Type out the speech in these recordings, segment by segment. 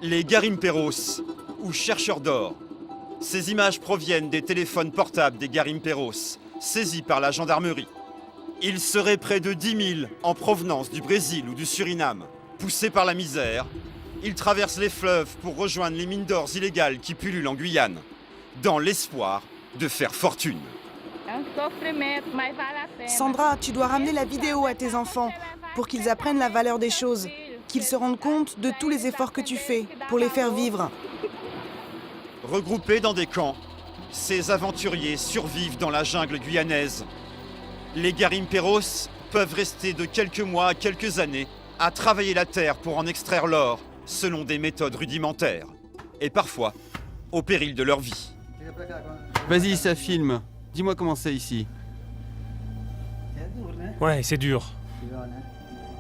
Les garimperos, ou chercheurs d'or. Ces images proviennent des téléphones portables des garimperos, saisis par la gendarmerie. Ils seraient près de 10 000 en provenance du Brésil ou du Suriname. Poussés par la misère, ils traversent les fleuves pour rejoindre les mines d'or illégales qui pullulent en Guyane, dans l'espoir de faire fortune. Sandra, tu dois ramener la vidéo à tes enfants pour qu'ils apprennent la valeur des choses, qu'ils se rendent compte de tous les efforts que tu fais pour les faire vivre. Regroupés dans des camps, ces aventuriers survivent dans la jungle guyanaise. Les garimperos peuvent rester de quelques mois à quelques années à travailler la terre pour en extraire l'or selon des méthodes rudimentaires et parfois au péril de leur vie. Vas-y, ça filme. Dis-moi comment c'est ici. Ouais, c'est dur.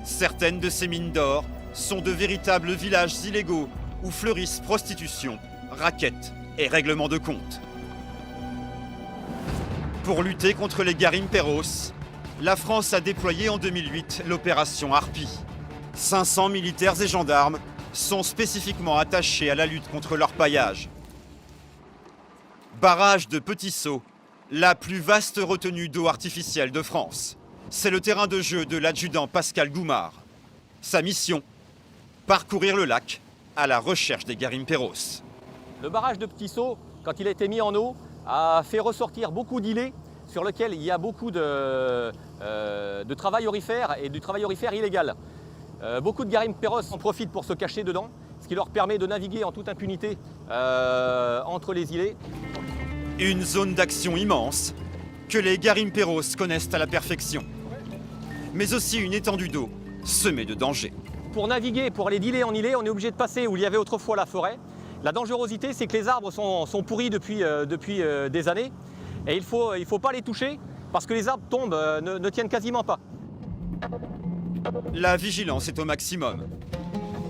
Certaines de ces mines d'or sont de véritables villages illégaux où fleurissent prostitution, raquettes et règlements de compte. Pour lutter contre les garimperos, la France a déployé en 2008 l'opération Harpie. 500 militaires et gendarmes sont spécifiquement attachés à la lutte contre l'orpaillage. Barrage de Petit Saut, la plus vaste retenue d'eau artificielle de France. C'est le terrain de jeu de l'adjudant Pascal Goumard. Sa mission, parcourir le lac à la recherche des garimperos. Le barrage de Petit Saut, quand il a été mis en eau, a fait ressortir beaucoup d'îlets sur lesquels il y a beaucoup de travail aurifère et du travail aurifère illégal. Beaucoup de garimperos en profitent pour se cacher dedans, ce qui leur permet de naviguer en toute impunité entre les îlets. Une zone d'action immense que les garimperos connaissent à la perfection, mais aussi une étendue d'eau semée de dangers. Pour naviguer, pour aller d'îlet en îlet, on est obligé de passer où il y avait autrefois la forêt. La dangerosité, c'est que les arbres sont pourris depuis des années et il faut pas les toucher parce que les arbres tombent, ne tiennent quasiment pas. La vigilance est au maximum.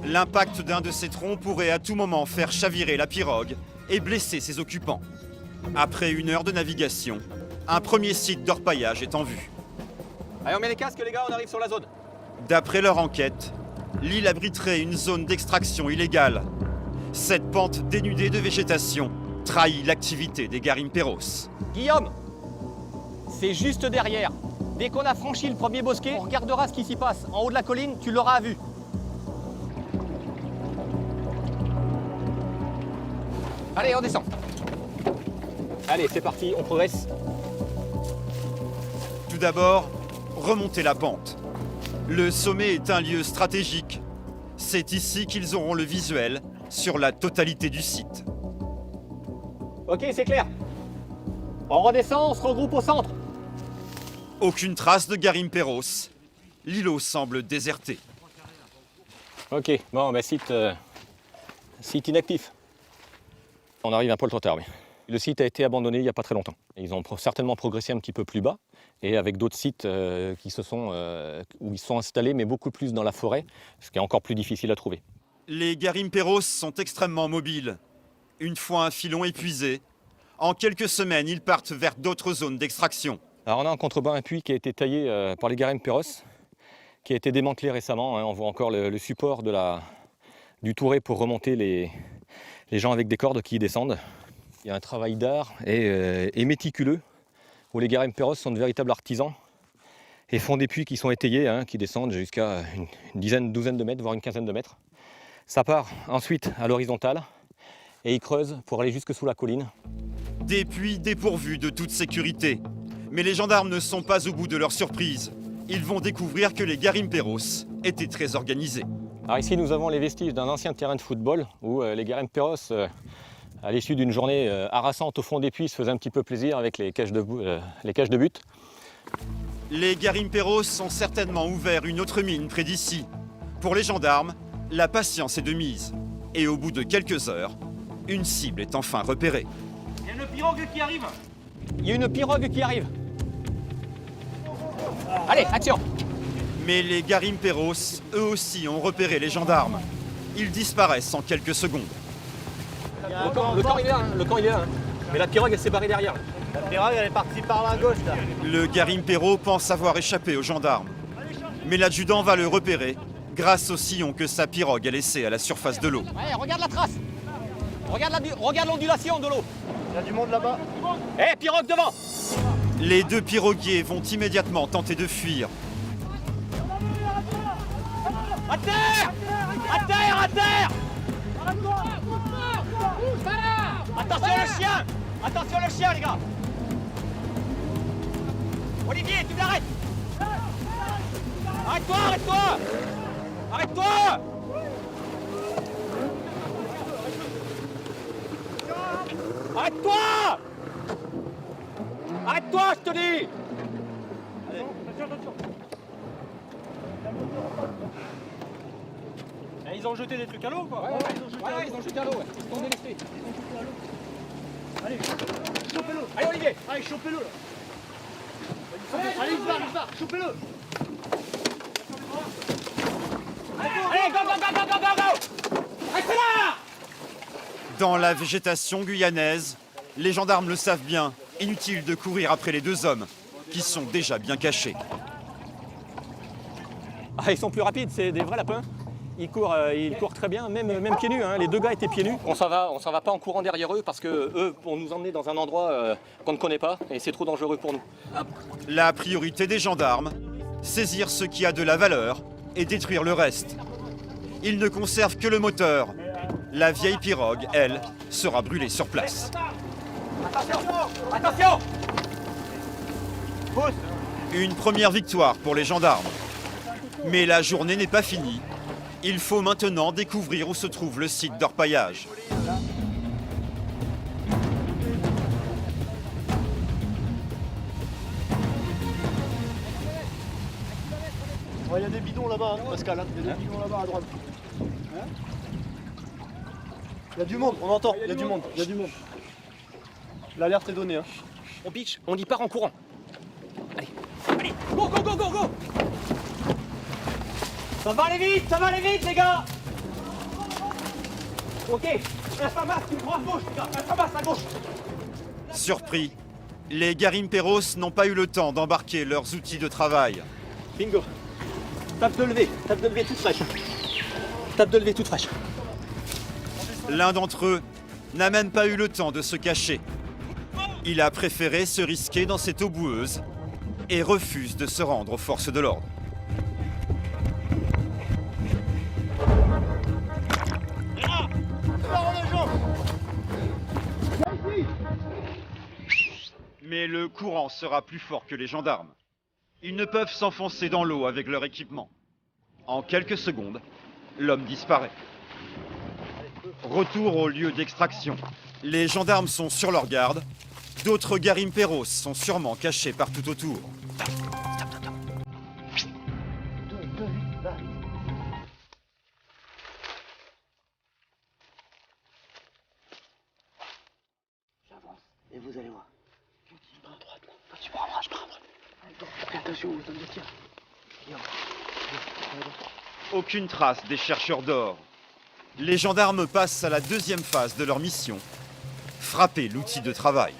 L'impact d'un de ces troncs pourrait à tout moment faire chavirer la pirogue et blesser ses occupants. Après 1 heure de navigation, un premier site d'orpaillage est en vue. Allez, on met les casques les gars, on arrive sur la zone. D'après leur enquête, l'île abriterait une zone d'extraction illégale. Cette pente dénudée de végétation trahit l'activité des garimperos. Guillaume, c'est juste derrière. Dès qu'on a franchi le premier bosquet, on regardera ce qui s'y passe. En haut de la colline, tu l'auras à vue. Allez, on descend. Allez, c'est parti, on progresse. Tout d'abord, remonter la pente. Le sommet est un lieu stratégique. C'est ici qu'ils auront le visuel sur la totalité du site. Ok, c'est clair. On redescend, on se regroupe au centre. Aucune trace de garimperos. L'îlot semble déserté. Ok, bon, bah, site inactif. On arrive un peu trop tard, oui. Le site a été abandonné il n'y a pas très longtemps. Ils ont certainement progressé un petit peu plus bas et avec d'autres sites où ils sont installés, mais beaucoup plus dans la forêt, ce qui est encore plus difficile à trouver. Les garimperos sont extrêmement mobiles. Une fois un filon épuisé, en quelques semaines, ils partent vers d'autres zones d'extraction. Alors on a en contrebas un puits qui a été taillé par les garimperos, qui a été démantelé récemment. Hein. On voit encore le support du touret pour remonter les gens avec des cordes qui y descendent. Il y a un travail d'art et méticuleux où les garimperos sont de véritables artisans et font des puits qui sont étayés, hein, qui descendent jusqu'à une douzaine de mètres, voire une quinzaine de mètres. Ça part ensuite à l'horizontale et ils creusent pour aller jusque sous la colline. Des puits dépourvus de toute sécurité. Mais les gendarmes ne sont pas au bout de leur surprise. Ils vont découvrir que les garimperos étaient très organisés. Alors ici nous avons les vestiges d'un ancien terrain de football où les garimperos, à l'issue d'une journée harassante au fond des puits, se faisaient un petit peu plaisir avec les cages de but. Les garimperos ont certainement ouvert une autre mine près d'ici. Pour les gendarmes, la patience est de mise. Et au bout de quelques heures, une cible est enfin repérée. Il y a une pirogue qui arrive. Il y a une pirogue qui arrive. Allez, action! Mais les garimperos, eux aussi, ont repéré les gendarmes. Ils disparaissent en quelques secondes. Le camp il est là, hein. Le camp il est là. Hein. Mais la pirogue elle s'est barrée derrière. La pirogue elle est partie par la gauche là. Le garimpero pense avoir échappé aux gendarmes. Mais l'adjudant va le repérer grâce au sillon que sa pirogue a laissé à la surface de l'eau. Ouais, regarde la trace. Regarde l'ondulation de l'eau. Il y a du monde là-bas. Eh, pirogue devant. Les deux piroguiers vont immédiatement tenter de fuir. À terre. À terre, à terre. Attention le chien. Attention le chien, les gars. Olivier, tu l'arrêtes. Arrête-toi, arrête-toi. Arrête-toi. Arrête-toi. Arrête-toi, je te dis. Ils ont jeté des trucs à l'eau quoi. Ouais, ils ont jeté à l'eau, ouais. Ils sont délestés. Allez, chopez-le. Allez, Olivier. Allez, chopez-le là. Allez, il se barre, chopez-le. Allez, go, go, go, go, go, go, go. Restez là. Dans la végétation guyanaise, les gendarmes le savent bien, inutile de courir après les deux hommes, qui sont déjà bien cachés. Ah, ils sont plus rapides, c'est des vrais lapins. Ils courent très bien, même pieds nus. Hein. Les deux gars étaient pieds nus. On s'en va pas en courant derrière eux parce que eux vont nous emmener dans un endroit qu'on ne connaît pas et c'est trop dangereux pour nous. La priorité des gendarmes, saisir ce qui a de la valeur et détruire le reste. Ils ne conservent que le moteur. La vieille pirogue, elle, sera brûlée sur place. Attention. Attention. Une première victoire pour les gendarmes. Mais la journée n'est pas finie. Il faut maintenant découvrir où se trouve le site d'orpaillage. Il y a des bidons là-bas, hein, Pascal. Il y a des bidons là-bas à droite. Il y a du monde, on entend. Il y a du monde. Il y a du monde. L'alerte est donnée. Hein. On pitch, on y part en courant. Allez, allez, go, go, go, go, go. Ça va aller vite les gars. Ok, un famas, tu prends à gauche les gars, un famas à gauche. Surpris, les garimperos n'ont pas eu le temps d'embarquer leurs outils de travail. Bingo. Tape de lever toute fraîche. Tape de lever toute fraîche. L'un d'entre eux n'a même pas eu le temps de se cacher. Il a préféré se risquer dans cette eau boueuse et refuse de se rendre aux forces de l'ordre. Mais le courant sera plus fort que les gendarmes. Ils ne peuvent s'enfoncer dans l'eau avec leur équipement. En quelques secondes, l'homme disparaît. Retour au lieu d'extraction. Les gendarmes sont sur leur garde. D'autres garimperos sont sûrement cachés partout autour. J'avance et vous allez voir. Je prends à droite là. Toi tu prends à droite, je prends à droite. Fais attention aux hommes de tir. Aucune trace des chercheurs d'or. Les gendarmes passent à la deuxième phase de leur mission. Frapper l'outil de travail.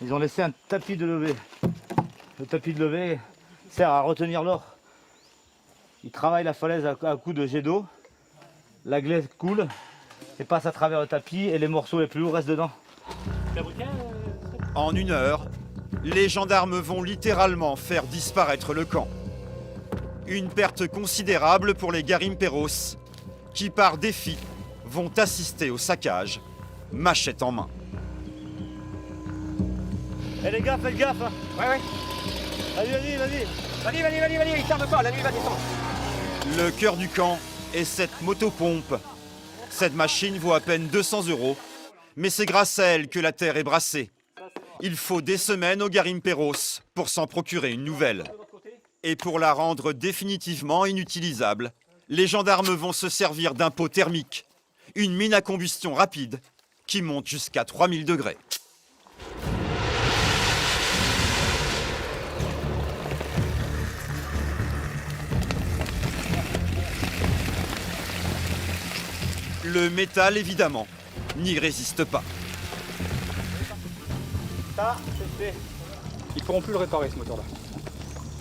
Ils ont laissé un tapis de levée. Le tapis de levée sert à retenir l'or. Ils travaillent la falaise à coups de jet d'eau. La glaise coule et passe à travers le tapis et les morceaux les plus lourds restent dedans. En 1 heure, les gendarmes vont littéralement faire disparaître le camp. Une perte considérable pour les garimperos, qui par défi vont assister au saccage, machette en main. Eh les gars, faites gaffe. Hein. Ouais. Vas-y, il tarde pas, la nuit va descendre. Le cœur du camp est cette motopompe. Cette machine vaut à peine 200 €, mais c'est grâce à elle que la terre est brassée. Il faut des semaines aux garimperos pour s'en procurer une nouvelle. Et pour la rendre définitivement inutilisable, les gendarmes vont se servir d'un pot thermique, une mine à combustion rapide qui monte jusqu'à 3000 degrés. Le métal, évidemment, n'y résiste pas. Ça, c'est fait. Ils pourront plus le réparer ce moteur-là.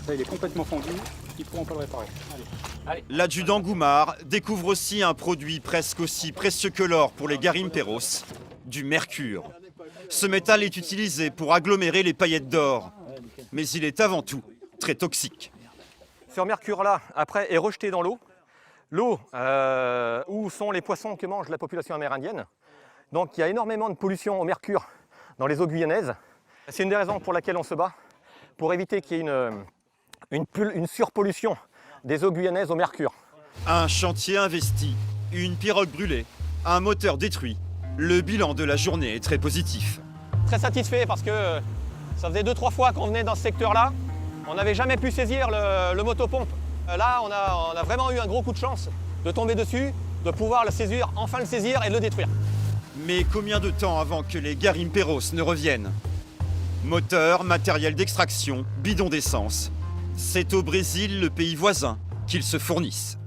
Ça, il est complètement fendu, ils pourront pas le réparer. Allez. L'adjudant Goumar découvre aussi un produit presque aussi précieux que l'or pour les garimperos, du mercure. Ce métal est utilisé pour agglomérer les paillettes d'or, mais il est avant tout très toxique. Ce mercure-là, après, est rejeté dans l'eau. L'eau où sont les poissons que mange la population amérindienne. Donc il y a énormément de pollution au mercure dans les eaux guyanaises. C'est une des raisons pour laquelle on se bat, pour éviter qu'il y ait une surpollution des eaux guyanaises au mercure. Un chantier investi, une pirogue brûlée, un moteur détruit. Le bilan de la journée est très positif. Très satisfait parce que ça faisait 2-3 fois qu'on venait dans ce secteur-là. On n'avait jamais pu saisir le motopompe. Là, on a vraiment eu un gros coup de chance de tomber dessus, de pouvoir le saisir, enfin le saisir et le détruire. Mais combien de temps avant que les garimperos ne reviennent? Moteur, matériel d'extraction, bidon d'essence. C'est au Brésil, le pays voisin, qu'ils se fournissent.